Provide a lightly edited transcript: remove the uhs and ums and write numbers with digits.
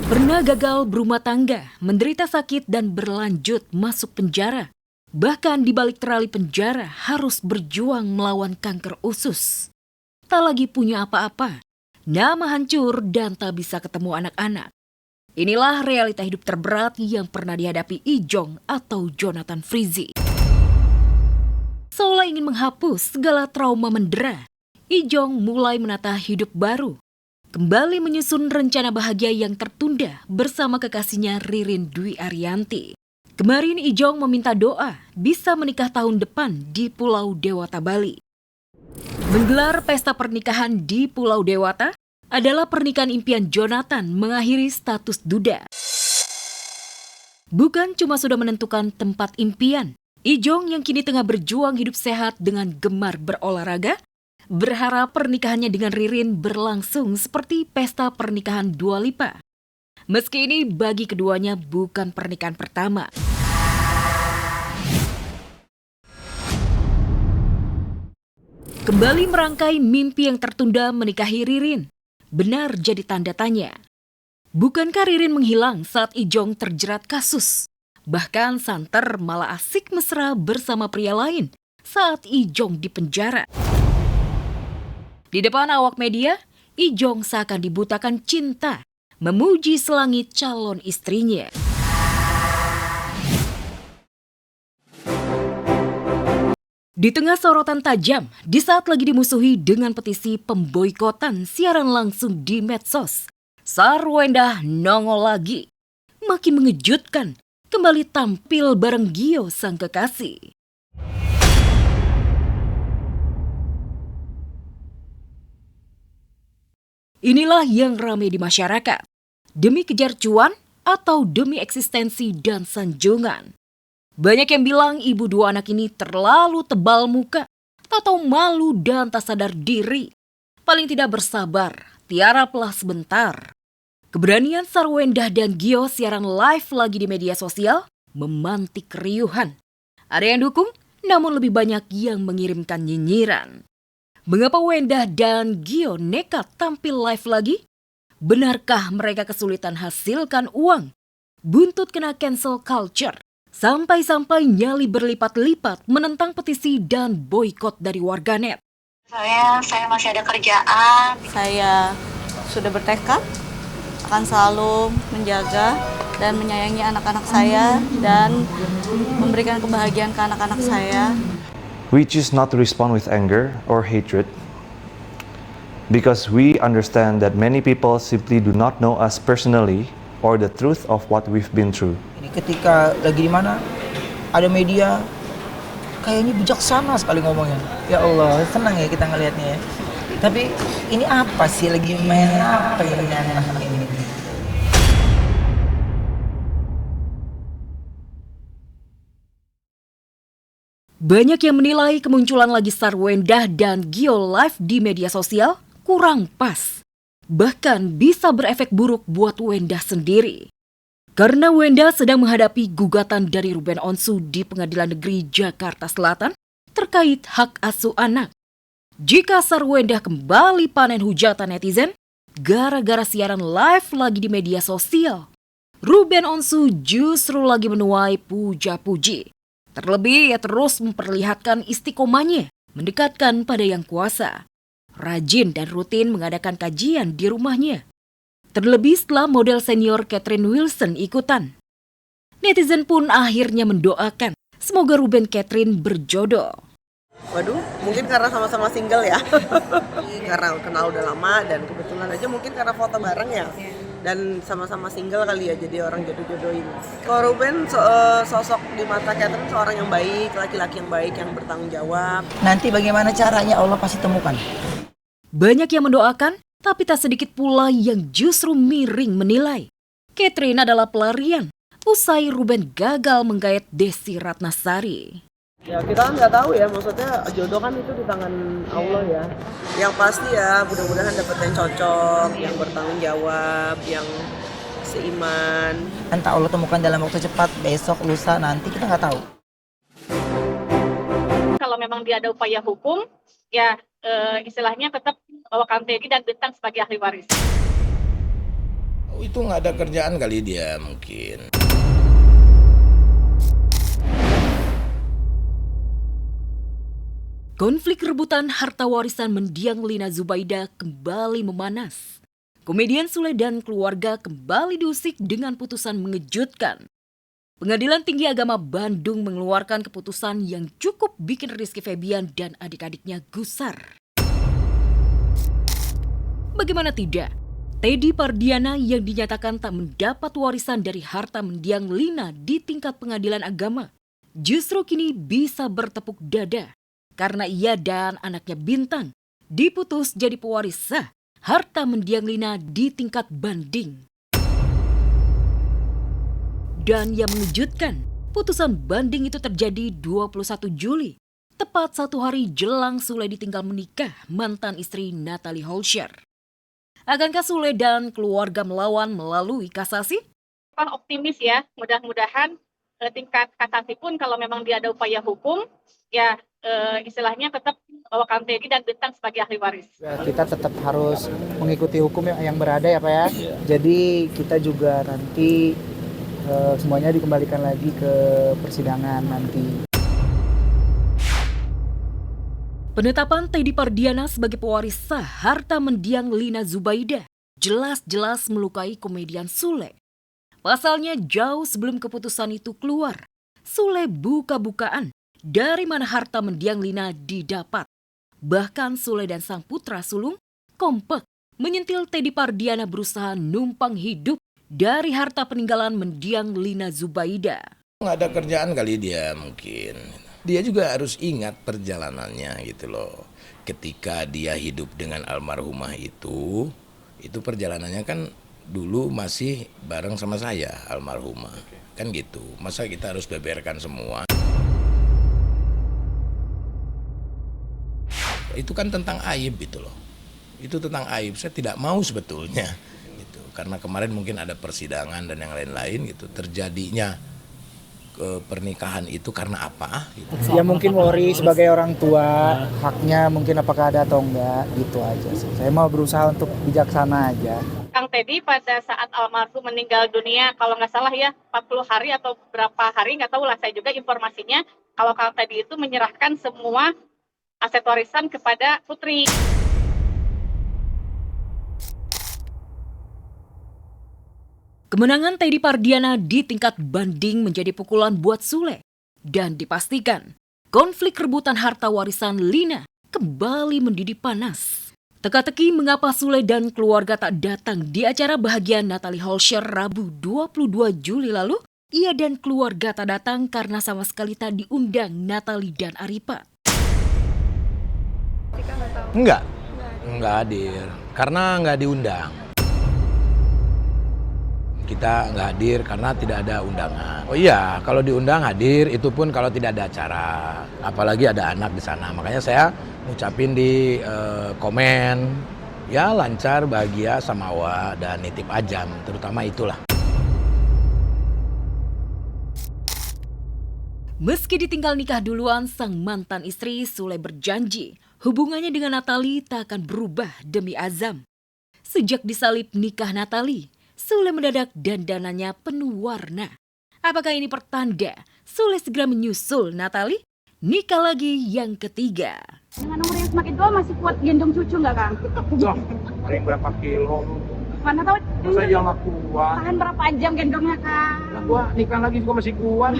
Pernah gagal berumah tangga, menderita sakit dan berlanjut masuk penjara. Bahkan di balik terali penjara harus berjuang melawan kanker usus. Tak lagi punya apa-apa, nama hancur dan tak bisa ketemu anak-anak. Inilah realita hidup terberat yang pernah dihadapi Ijong atau Jonathan Frizzy. Seolah ingin menghapus segala trauma mendera, Ijong mulai menata hidup baru. Kembali menyusun rencana bahagia yang tertunda bersama kekasihnya Ririn Dwi Ariyanti. Kemarin Ijong meminta doa bisa menikah tahun depan di Pulau Dewata, Bali. Menggelar pesta pernikahan di Pulau Dewata adalah pernikahan impian Jonathan mengakhiri status duda. Bukan cuma sudah menentukan tempat impian, Ijong yang kini tengah berjuang hidup sehat dengan gemar berolahraga, berharap pernikahannya dengan Ririn berlangsung seperti pesta pernikahan Dua Lipa. Meski ini bagi keduanya bukan pernikahan pertama. Kembali merangkai mimpi yang tertunda menikahi Ririn, benar jadi tanda tanya. Bukankah Ririn menghilang saat Ijong terjerat kasus? Bahkan santer malah asik mesra bersama pria lain saat Ijong di penjara. Di depan awak media, Ijong seakan dibutakan cinta, memuji selangit calon istrinya. Di tengah sorotan tajam, di saat lagi dimusuhi dengan petisi pemboikotan siaran langsung di medsos, Sarwenda nongol lagi. Makin mengejutkan, kembali tampil bareng Gio sang kekasih. Inilah yang ramai di masyarakat. Demi kejar cuan atau demi eksistensi dan sanjungan. Banyak yang bilang ibu dua anak ini terlalu tebal muka, tak tahu malu dan tak sadar diri. Paling tidak bersabar, tiaraplah sebentar. Keberanian Sarwenda dan Gio siaran live lagi di media sosial memantik keriuhan. Ada yang dukung, namun lebih banyak yang mengirimkan nyinyiran. Mengapa Wenda dan Gio nekat tampil live lagi? Benarkah mereka kesulitan hasilkan uang? Buntut kena cancel culture. Sampai-sampai nyali berlipat-lipat menentang petisi dan boikot dari warganet. Saya masih ada kerjaan. Saya sudah bertekad akan selalu menjaga dan menyayangi anak-anak saya dan memberikan kebahagiaan ke anak-anak saya. We choose not to respond with anger or hatred because we understand that many people simply do not know us personally or the truth of what we've been through. Ketika lagi di mana ada media, kayaknya bijaksana sekali ngomongnya. Ya Allah, senang ya kita ngelihatnya ya. Tapi ini apa sih, lagi main apa ini anak-anak ini? Banyak yang menilai kemunculan lagi Sarwenda dan Gio live di media sosial kurang pas. Bahkan bisa berefek buruk buat Wenda sendiri. Karena Wenda sedang menghadapi gugatan dari Ruben Onsu di Pengadilan Negeri Jakarta Selatan terkait hak asuh anak. Jika Sarwenda kembali panen hujatan netizen, gara-gara siaran live lagi di media sosial, Ruben Onsu justru lagi menuai puja-puji. Terlebih ia terus memperlihatkan istiqomahnya, mendekatkan pada yang kuasa. Rajin dan rutin mengadakan kajian di rumahnya. Terlebih setelah model senior Catherine Wilson ikutan. Netizen pun akhirnya mendoakan semoga Ruben Catherine berjodoh. Waduh, mungkin karena sama-sama single ya. Karena kenal udah lama dan kebetulan aja mungkin karena foto bareng ya. Dan sama-sama single kali ya, jadi orang jodoh-jodohin. Kalau Ruben sosok di mata Catherine seorang yang baik, laki-laki yang baik, yang bertanggung jawab. Nanti bagaimana caranya Allah pasti temukan. Banyak yang mendoakan, tapi tak sedikit pula yang justru miring menilai Catherine adalah pelarian usai Ruben gagal menggait Desi Ratnasari. Ya kita kan nggak tahu ya, maksudnya jodoh kan itu di tangan Allah ya. Yang pasti ya mudah-mudahan dapet yang cocok, yang bertanggung jawab, yang seiman. Entah Allah temukan dalam waktu cepat, besok, lusa, nanti kita nggak tahu. Kalau memang dia ada upaya hukum, ya istilahnya tetap bawa Teddy dan Bintang sebagai ahli waris. Oh, itu nggak ada kerjaan kali dia mungkin. Konflik rebutan harta warisan mendiang Lina Zubaida kembali memanas. Komedian Sule dan keluarga kembali diusik dengan putusan mengejutkan. Pengadilan Tinggi Agama Bandung mengeluarkan keputusan yang cukup bikin Rizky Febian dan adik-adiknya gusar. Bagaimana tidak, Teddy Pardiana yang dinyatakan tak mendapat warisan dari harta mendiang Lina di tingkat pengadilan agama justru kini bisa bertepuk dada karena ia dan anaknya Bintang diputus jadi pewaris sah harta mendiang Lina di tingkat banding. Dan yang mengejutkan, putusan banding itu terjadi 21 Juli, tepat 1 hari jelang Sule ditinggal menikah mantan istri Natalie Holscher. Akankah Sule dan keluarga melawan melalui kasasi? Kan optimis ya, mudah-mudahan tingkat kasasi pun kalau memang dia ada upaya hukum, ya istilahnya tetap bahwa Kang Teddy dan Bintang sebagai ahli waris. Kita tetap harus mengikuti hukum yang berada ya Pak ya. Jadi kita juga nanti semuanya dikembalikan lagi ke persidangan nanti. Penetapan Teddy Pardiana sebagai pewaris sah harta mendiang Lina Zubaida jelas-jelas melukai komedian Sule. Pasalnya jauh sebelum keputusan itu keluar, Sule buka-bukaan dari mana harta mendiang Lina didapat. Bahkan Sule dan sang putra sulung kompak menyentil Teddy Pardiana berusaha numpang hidup dari harta peninggalan mendiang Lina Zubaida. Nggak ada kerjaan kali dia mungkin. Dia juga harus ingat perjalanannya gitu loh. Ketika dia hidup dengan almarhumah itu perjalanannya kan dulu masih bareng sama saya almarhumah. Kan gitu. Masa kita harus beberkan semua? Itu kan tentang aib gitu loh. Itu tentang aib. Saya tidak mau sebetulnya. Karena kemarin mungkin ada persidangan dan yang lain-lain gitu, terjadinya pernikahan itu karena apa gitu. Ya mungkin worry sebagai orang tua, haknya mungkin apakah ada atau enggak, gitu aja sih. Saya mau berusaha untuk bijaksana aja. Kang Teddy pada saat almarhum meninggal dunia, kalau nggak salah ya 40 hari atau berapa hari, nggak tahu lah saya juga informasinya, kalau Kang Teddy itu menyerahkan semua aset warisan kepada putri. Kemenangan Teddy Pardiana di tingkat banding menjadi pukulan buat Sule. Dan dipastikan, konflik rebutan harta warisan Lina kembali mendidih panas. Teka-teki mengapa Sule dan keluarga tak datang di acara bahagia Natalie Holscher Rabu 22 Juli lalu. Ia dan keluarga tak datang karena sama sekali tak diundang Natalie dan Aripa. Enggak hadir. Karena nggak diundang. Kita nggak hadir karena tidak ada undangan. Oh iya, kalau diundang hadir, itu pun kalau tidak ada acara. Apalagi ada anak di sana. Makanya saya ngucapin di komen, ya lancar, bahagia, samawa, dan nitip ajam. Terutama itulah. Meski ditinggal nikah duluan, sang mantan istri Sule berjanji hubungannya dengan Natalie tak akan berubah demi azam. Sejak disalib nikah Natalie, Sule mendadak dandanannya penuh warna. Apakah ini pertanda Sule segera menyusul Natalie? Nikah lagi yang ketiga. Dengan umur yang semakin tua masih kuat gendong cucu nggak Kang? Wah, paling berapa kilo? Mana tahu Masa iya nggak kuat? tahan berapa jam gendongnya Kang? Nah, gua nikah lagi juga masih kuat.